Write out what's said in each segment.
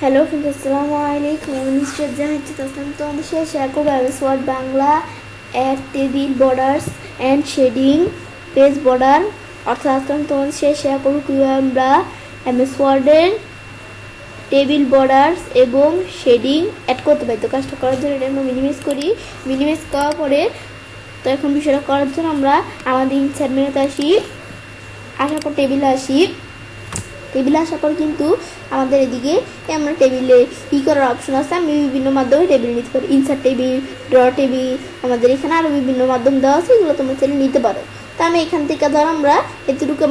Hello friends, আসসালামু আলাইকুম। আমি মিস্টার জাহিদ আসলাম। তো আমাদের শেয়ার করবো MS Word Bangla add table borders and shading page border. অর্থাৎ আসলাম তোমাদের শেয়ার করবো কীভাবে আমরা এমএস ওয়ার্ডের টেবিল বর্ডার্স এবং শেডিং অ্যাড করতে পারি। তো কাজটা করার জন্য এটা আমরা মিনিমাইজ করি। মিনিমাইজ করার পরে তো এখন বিষয়টা করার জন্য আমরা আমাদের ইনসার্ট মেনুতে আসি, আসার পর টেবিলে আসি। টেবিলে আসার পর কিন্তু আমাদের এদিকে আমরা টেবিলে করার অপশন আছে। আমি বিভিন্ন মাধ্যমে টেবিল নিতে পারি, ইনসার্ট টেবিল, ড্র টেবিল, আমাদের এখানে আরও বিভিন্ন মাধ্যম দেওয়া আছে, এগুলো তোমরা চাইলে নিতে পারো। তো আমি এখান থেকে ধর আমরা এতটুকু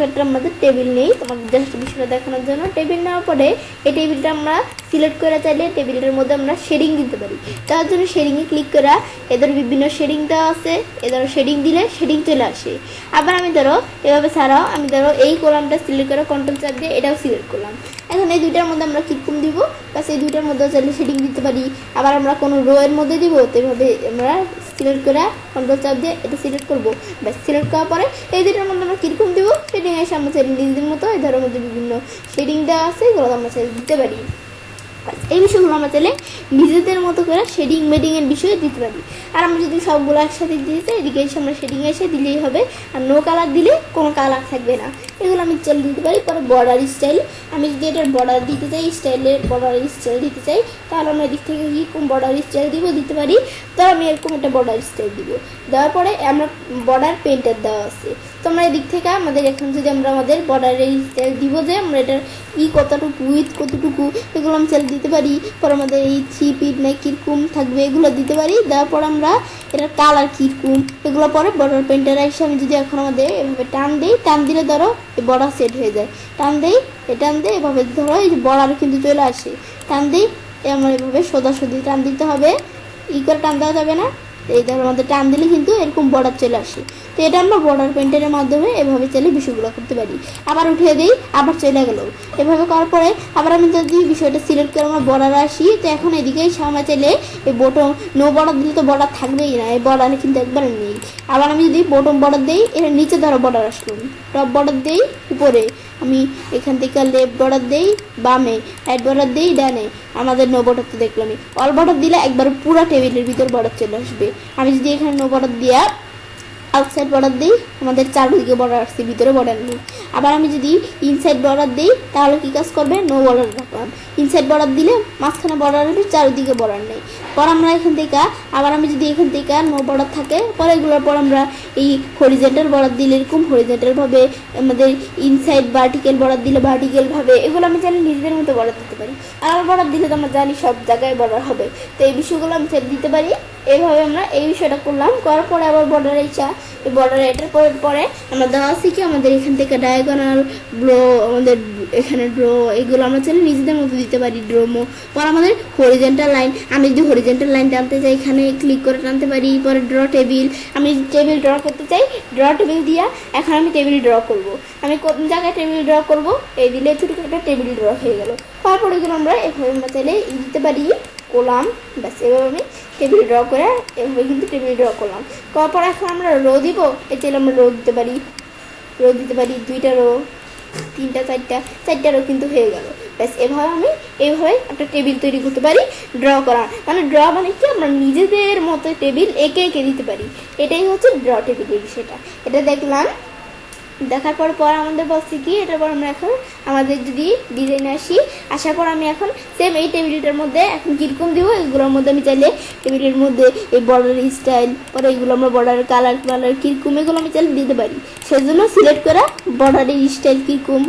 একটা আমাদের টেবিল নেই, তোমাদের জাস্ট বিষয়টা দেখানোর জন্য। টেবিল নেওয়ার পরে এই টেবিলটা আমরা সিলেক্ট করে চাইলে টেবিলটার মধ্যে আমরা শেডিং দিতে পারি। তার জন্য শেডিংয়ে ক্লিক করা, এদের বিভিন্ন শেডিং দেওয়া আছে, এদের শেডিং দিলে শেডিং চলে আসে। আবার আমি ধরো এভাবে ছাড়াও আমি ধরো এই কলামটা সিলেক্ট করে কন্ট্রোল চাপ দিয়ে এটাও সিলেক্ট করলাম। এখন এই দুইটার মধ্যে আমরা কিরকম দিব, বাস এই দুইটার মধ্যে চাইলে শেডিং দিতে পারি। আবার আমরা কোনো রো এর মধ্যে দিব, তো এভাবে আমরা সিলেক্ট করে কন্ট্রোল চাপ দিয়ে এটা সিলেক্ট করবো। ব্যাস সিলেক্ট করার পরে এই দুইটার মধ্যে আমরা কীরকম দিব, শেডিং এসে আমরা চাইলে নিজেদের মতো এই ধরনের মধ্যে বিভিন্ন শেডিং দেওয়া আছে, এগুলো আমরা চাইলে দিতে পারি। এই বিষয়গুলো আমরা চাইলে নিজেদের মতো করে শেডিং মেডিংয়ের বিষয়ে দিতে পারি। আর আমরা যদি সবগুলো একসাথে দিতে চাই, এদিকে এসে আমরা শেডিং এসে দিলেই হবে। আর নো কালার দিলে কোনো কালার থাকবে না, এগুলো আমি চাইলে দিতে পারি। পরে বর্ডার স্টাইল, আমি যদি এটার বর্ডার দিতে চাই, স্টাইলের বর্ডার স্টাইল দিতে চাই, তাহলে আমরা এদিক থেকে কীরকম বর্ডার স্টাইল দিতে পারি। তো আমি এরকম একটা বর্ডার স্টাইল দিব। দেওয়ার পরে আমরা বর্ডার পেন্টার দেওয়া আছে, তোমরা এদিক থেকে আমাদের এখন যদি আমরা আমাদের বর্ডারের স্টাইল দিব যে আমরা এটার কতটুকু উইথ কতটুকু, এগুলো আমি চাইলে দিতে পারি। পর আমাদের এই 3 ফিট না কীরকম থাকবে এগুলো দিতে পারি। দেওয়ার পর আমরা এটার কালার কীরকম এগুলো পরে বর্ডার পেন্টার এসে আমি যদি এখন আমাদের এভাবে টান দিই, টান দিলে ধরো এই বর্ডার সেট হয়ে যায়। টান দিই এভাবে ধরো এই যে বর্ডার কিন্তু চলে আসে। টান দিই আমরা এভাবে সোজাসুজি টান দিতে হবে, করে টান দেওয়া যাবে না। এই ধরো আমাদের টান দিলে কিন্তু এরকম বর্ডার চলে আসে। তো এটা আমরা বর্ডার পেন্টারের মাধ্যমে এভাবে চাইলে বিষয়গুলো করতে পারি। আবার উঠিয়ে দিই, আবার চলে গেল। এভাবে করার পরে আবার আমি যদি বিষয়টা সিলেক্ট করে আমরা বর্ডারে আসি, তো এখন এদিকেই আমরা চাইলে এই বটম নো বর্ডার দিলে তো বর্ডার থাকবেই না, এই বর্ডারে কিন্তু একবার নেই। আবার আমি যদি বটম বর্ডার দিই, এর নিচে ধরো বর্ডার আসলো, টপ বর্ডার দিই উপরে, আমি এখান থেকে লেফট বর্ডার দিই বামে, রাইট বর্ডার দিই ডানে, আমাদের নো বর্ডার তো দেখলামই। অল বর্ডার দিলে একবার পুরো টেবিলের ভিতর বর্ডার চলে আসবে। আমি যদি এখানে নো বর্ডার দিয়া আউটসাইড বর্ডার দিই, আমাদের চারদিকে বর্ডার আসছে, ভিতরে বর্ডার নেই। আবার আমি যদি ইনসাইড বর্ডার দিই, তাহলে কী কাজ করবে, নো বর্ডার রাখলাম। ইনসাইড বর্ডার দিলে মাঝখানে বর্ডার হবে, চারিদিকে বর্ডার নেই। পর আমরা এখান থেকে আবার আমি যদি এখান থেকে নো বর্ডার থাকে, পরে এগুলোর পর আমরা এই হরিজেন্টাল বর্ডার দিলে এরকম হরিজেন্টালভাবে, আমাদের ইনসাইড ভার্টিক্যাল বর্ডার দিলে ভার্টিক্যালভাবে, এগুলো আমি জানি নিজেদের মতো বর্ডার দিতে পারি। আর বর্ডার দিলে তো আমরা জানি সব জায়গায় বর্ডার হবে, তো এই বিষয়গুলো আমি দিতে পারি। এইভাবে আমরা এই বিষয়টা করলাম। করার পরে আবার বর্ডারে ইচ্ছা, এই বর্ডারে এটার পরে আমরা দেওয়া আছে কি আমাদের এখান থেকে ডায়াগোনাল ব্লো, আমাদের এখানে ড্রো, এগুলো আমরা চাইলে নিজেদের মতো দিতে পারি। ড্রোমো পর আমাদের হরিজেন্টাল লাইন, আমি যদি হরিজেন্টাল লাইন টানতে চাই এখানে ক্লিক করে টানতে পারি। পরে ড্র টেবিল, আমি টেবিল ড্র করতে চাই, ড্র টেবিল দিয়া এখন আমি টেবিল ড্র করব। আমি কোন জায়গায় টেবিল ড্র করব, এই দিলে ছোটো একটা টেবিল ড্র হয়ে গেল। তারপরে এগুলো আমরা এভাবে আমরা চাইলে দিতে পারি করলাম। ব্যাস এভাবে আমি টেবিল ড্র করে এভাবে কিন্তু টেবিল ড্র করলাম। করার পর এখন আমরা রো দিব, এই চাইলে আমরা রো দিতে পারি, 2টা রো, 3টা 4টা রো কিন্তু হয়ে গেল। ব্যাস এইভাবে একটা টেবিল তৈরি করতে পারি। ড্র করা ড্র মানে কি, আমরা নিজেদের মতো টেবিল এঁকে দিতে পারি। এটাই হচ্ছে ড্র টেবিলের বিষয়টা। এটা দেখলাম, দেখার পর আমাদের বলছি কি, এটার পর আমরা এখন আমাদের যদি ডিজাইনে আসার পর আমি এখন সেম এই টেবিলটার মধ্যে এখন কীরকম দিব, এগুলোর মধ্যে আমি চাইলে টেবিলের মধ্যে এই বর্ডারের স্টাইল, পরে এগুলো আমরা বর্ডারের কালার কীরকম এগুলো আমি চাইলে দিতে পারি। সেজন্য সিলেক্ট করা বর্ডারের স্টাইল কীরকম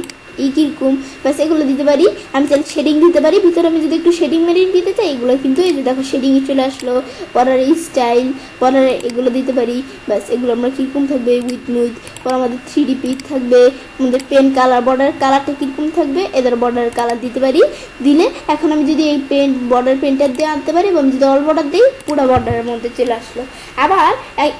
কীরকম ব্যাস এগুলো দিতে পারি। আমি চাইলে শেডিং দিতে পারি, ভিতরে আমি যদি একটু শেডিং মেডিং দিতে চাই, এগুলো কিন্তু এই যে দেখো শেডিংয়ে চলে আসলো। বর্ডারের স্টাইল, বর্ডারে এগুলো দিতে পারি। ব্যাস এগুলো আমরা কীরকম থাকবে উইথ পর আমাদের 3D পিক থাকবে, আমাদের পেন কালার, বর্ডারের কালারটা কীরকম থাকবে, এদের বর্ডারের কালার দিতে পারি। দিলে এখন আমি যদি এই বর্ডার পেন্টার দিয়ে আনতে পারি, এবং আমি যদি অল বর্ডার দিই, পুরো বর্ডারের মধ্যে চলে আসলো। আবার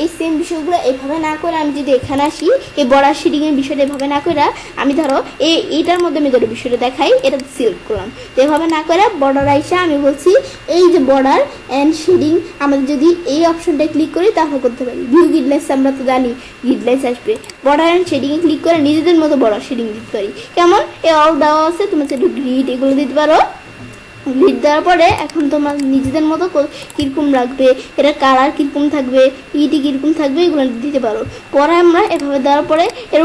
এই সেম বিষয়গুলো এভাবে না করে আমি যদি এখানে আসি, এই বর্ডার শেডিংয়ের বিষয়টা এভাবে না করে আমি ধরো এই এইটার মধ্যে আমি ধরো বিষয়টা দেখাই, এটা সিলেক্ট করলাম। তো এভাবে না করে বর্ডার আইসা আমি বলছি এই যে বর্ডার অ্যান্ড শেডিং, আমাদের যদি এই অপশনটা ক্লিক করি তাহলে করতে পারি। ভিউ গ্রিডলাইন্স আমরা তো জানি গ্রিডলাইন্স আসবে, বর্ডার অ্যান্ড শেডিংয়ে ক্লিক করে নিজেদের মতো বর্ডার শেডিং দিতে পারি। কেমন এ অল দেওয়া আছে, তোমরা একটু গ্রিড এগুলো দিতে পারো। গ্রিড দেওয়ার পরে এখন তোমার নিজেদের মতো কীরকম লাগবে, এটা কালার কীরকম থাকবে, ইটি কীরকম থাকবে এগুলো দিতে পারো। পরে আমরা এভাবে দেওয়ার পরে এর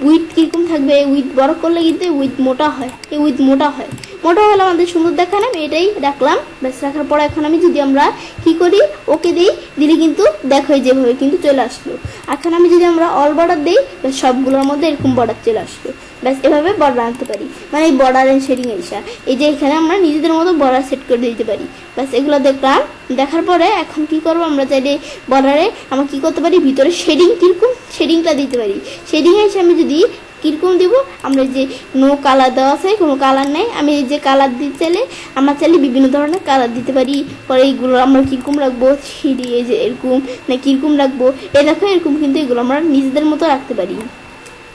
উইথ কীরকম থাকবে, উইথ বড় করলে কিন্তু উইথ মোটা হয়, এই উইথ মোটা হয়, মোটা হলে আমাদের সুন্দর দেখা না, আমি এটাই রাখলাম। ব্যাস রাখার পরে এখন আমি যদি আমরা কি করি ওকে দিই, দিলে কিন্তু দেখো যেভাবে কিন্তু চলে আসলো। এখন আমি যদি আমরা অল বর্ডার দিই ব্যাস সবগুলোর মধ্যে এরকম বর্ডার চলে আসলো। ব্যাস এভাবে বর্ডার আনতে পারি, মানে এই বর্ডার অ্যান্ড শেডিং এইসা এই যে এখানে আমরা নিজেদের মতো বর্ডার সেট করে দিতে পারি। ব্যাস এগুলো দেখলাম, দেখার পরে এখন কি করবো আমরা চাইলে বর্ডারে আমরা কি করতে পারি, ভিতরে শেডিং কীরকম শেডিংটা দিতে পারি। শেডিং এসে আমি যদি কীরকম দিব, আমরা যে নো কালার দেওয়া আছে, কোনো কালার নেই, আমি এই যে কালার দিতে চাইলে আমরা চাইলে বিভিন্ন ধরনের কালার দিতে পারি। পরে এইগুলো আমরা কীরকম রাখবো, সিঁড়ি এই যে এরকম না কীরকম রাখবো, এ দেখো এরকম কিন্তু এগুলো আমরা নিজেদের মতো রাখতে পারি।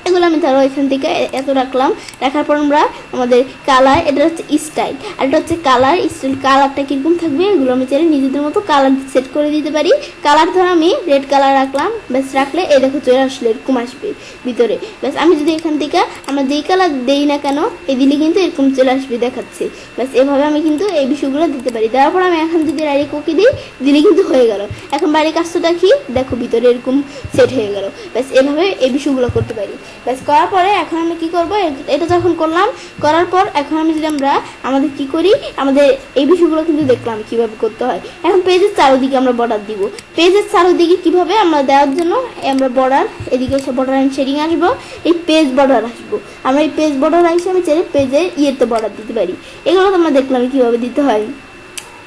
এগুলো আমি ধরো এখান থেকে এত রাখলাম, রাখার পর আমরা আমাদের কালার, এটা হচ্ছে স্টাইল আর এটা হচ্ছে কালার। স্টাইল কালারটা কীরকম থাকবে এগুলো আমি চাইলে নিজেদের মতো কালার সেট করে দিতে পারি। কালার ধরো আমি রেড কালার রাখলাম, ব্যাস রাখলে এই দেখো চলে আসলে এরকম আসবে ভিতরে। ব্যাস আমি যদি এখান থেকে আমরা যেই কালার দেই না কেন এই দিলে কিন্তু এরকম চলে আসবে দেখাচ্ছে। ব্যাস এভাবে আমি কিন্তু এই বিষয়গুলো দিতে পারি। দেওয়ার পর আমি এখন যদি ডাইরেক্ট ওকে দিই, দিলে কিন্তু হয়ে গেল। এখন বাইরে কাজটা দেখি, দেখো ভিতরে এরকম সেট হয়ে গেল। ব্যাস এভাবে এই বিষয়গুলো করতে পারি। ব্যাস করার পরে এখন আমি কি করব, এটা যখন করলাম, করার পর এখন আমি যদি আমরা আমাদের কি করি, আমাদের এই বিষয়গুলো কিন্তু দেখলাম কিভাবে করতে হয়। এখন পেজের চারদিকে আমরা বর্ডার দিব। পেজের চারদিকে কিভাবে আমরা দেওয়ার জন্য আমরা বর্ডার এদিকে এসে বর্ডার অ্যান্ড শেডিং আসবো, এই পেজ বর্ডার আসবো। আমরা এই পেজ বর্ডার আসে আমি চাইলে পেজের ইয়েতে বর্ডার দিতে পারি। এগুলো তো আমরা দেখলাম কিভাবে দিতে হয়।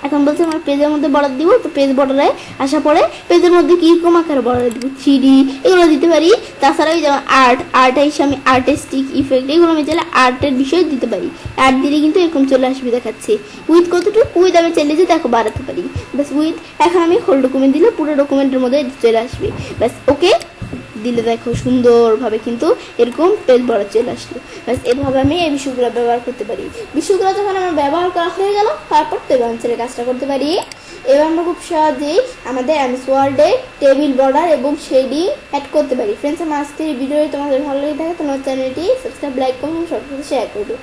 এখন বলছে আমরা পেজের মধ্যে বর্ডার দিব, তো পেজ বর্ডারে আসা পরে পেজের মধ্যে কীরকম আকারে বর্ডার দিব, থ্রিডি এগুলো দিতে পারি। তাছাড়াও যেমন আর্ট এসে আমি আর্টিস্টিক ইফেক্ট এগুলো আমি চাইলে আর্টের বিষয় দিতে পারি। আর্ট দিলে কিন্তু এরকম চলে আসবে দেখাচ্ছে। উইথ কতটুকু, উইথ আমি চাইলে যে দেখো বাড়াতে পারি। ব্যাস উইথ এখন আমি হোল ডকুমেন্ট দিলে পুরো ডকুমেন্টের মধ্যে চলে আসবে। ব্যাস ওকে দিলে দেখো সুন্দরভাবে কিন্তু এরকম পেজ বর্ডার চলে আসলো। ব্যাস এভাবে আমি এই বিষয়গুলো ব্যবহার করতে পারি। বিষয়গুলো যখন আমার ব্যবহার করা হয়ে গেল, তারপর টেবিল অঞ্চলে কাজটা করতে পারি। এবার আমরা খুব সহজেই আমাদের এমএস ওয়ার্ডে টেবিল বর্ডার এবং শেডিং অ্যাড করতে পারি। ফ্রেন্ডস, আমার আজকের ভিডিও তোমাদের ভালো লেগে থাকে তোমার চ্যানেলটি সাবস্ক্রাইব, লাইক, কমেন্ট, সব কিছু শেয়ার করবে।